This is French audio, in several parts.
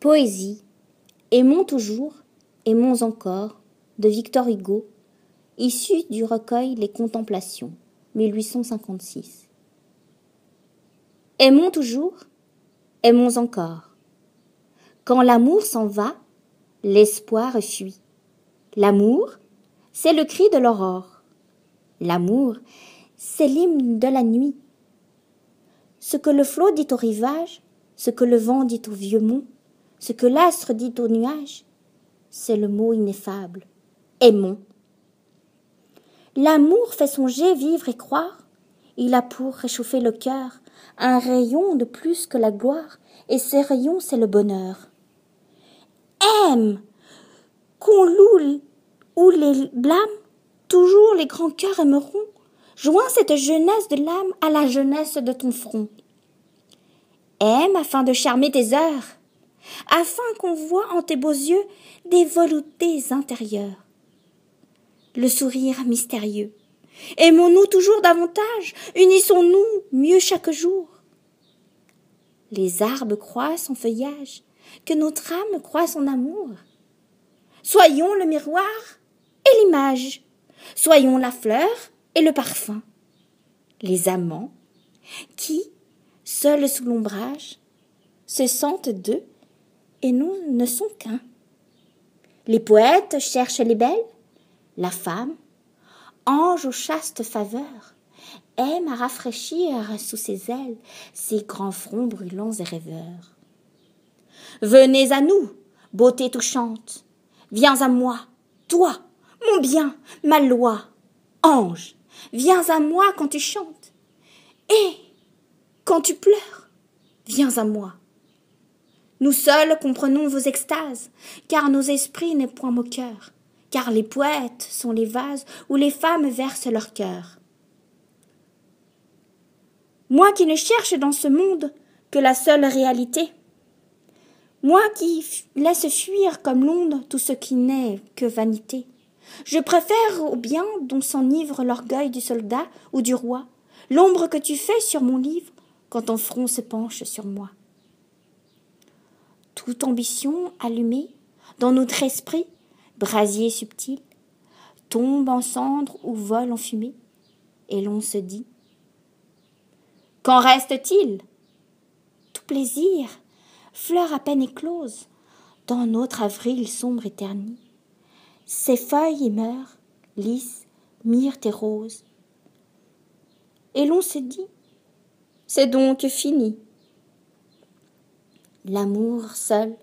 Poésie. Aimons toujours, aimons encore, de Victor Hugo, issu du recueil Les Contemplations, 1856. Aimons toujours, aimons encore. Quand l'amour s'en va, l'espoir fuit. L'amour, c'est le cri de l'aurore. L'amour, c'est l'hymne de la nuit. Ce que le flot dit au rivage, ce que le vent dit au vieux mont, ce que l'astre dit aux nuages, c'est le mot ineffable. Aimons. L'amour fait songer, vivre et croire. Il a pour réchauffer le cœur un rayon de plus que la gloire, et ces rayons, c'est le bonheur. Aime, qu'on loue ou les blâme, toujours les grands cœurs aimeront. Joins cette jeunesse de l'âme à la jeunesse de ton front. Aime afin de charmer tes heures, afin qu'on voie en tes beaux yeux des voluptés intérieures. Le sourire mystérieux. Aimons-nous toujours davantage, unissons-nous mieux chaque jour. Les arbres croient son feuillage, que notre âme croit son amour. Soyons le miroir et l'image, soyons la fleur et le parfum. Les amants qui, seuls sous l'ombrage, se sentent deux et nous ne sont qu'un. Les poètes cherchent les belles, la femme, ange aux chastes faveurs, aime à rafraîchir sous ses ailes ses grands fronts brûlants et rêveurs. Venez à nous, beauté touchante, viens à moi, toi, mon bien, ma loi. Ange, viens à moi quand tu chantes, et quand tu pleures, viens à moi. Nous seuls comprenons vos extases, car nos esprits n'est point moqueurs, car les poètes sont les vases où les femmes versent leur cœur. Moi qui ne cherche dans ce monde que la seule réalité, moi qui laisse fuir comme l'onde tout ce qui n'est que vanité, je préfère au bien dont s'enivre l'orgueil du soldat ou du roi, l'ombre que tu fais sur mon livre quand ton front se penche sur moi. Toute ambition allumée dans notre esprit, brasier subtil, tombe en cendres ou vole en fumée, et l'on se dit: qu'en reste-t-il? Tout plaisir, fleur à peine éclose, dans notre avril sombre et terni. Ses feuilles y meurent, lys, myrte et rose. Et l'on se dit: c'est donc fini. L'amour seul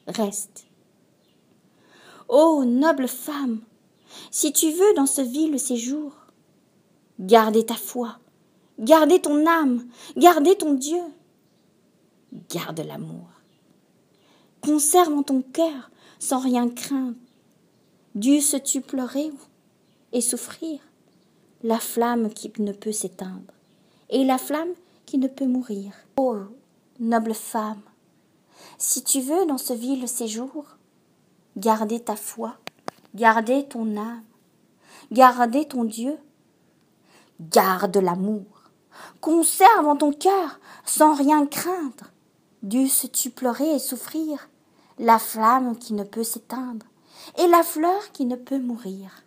reste. Ô noble femme, si tu veux dans ce vil séjour, garder ta foi, garder ton âme, garder ton Dieu, garde l'amour. Conserve en ton cœur sans rien craindre. Dusses-tu pleurer et souffrir, la flamme qui ne peut s'éteindre, et la flamme qui ne peut mourir. Ô noble femme, si tu veux dans ce vil séjour, garder ta foi, garder ton âme, garder ton Dieu, garde l'amour. Conserve en ton cœur sans rien craindre. Dusses-tu pleurer et souffrir, la flamme qui ne peut s'éteindre, et la fleur qui ne peut mourir.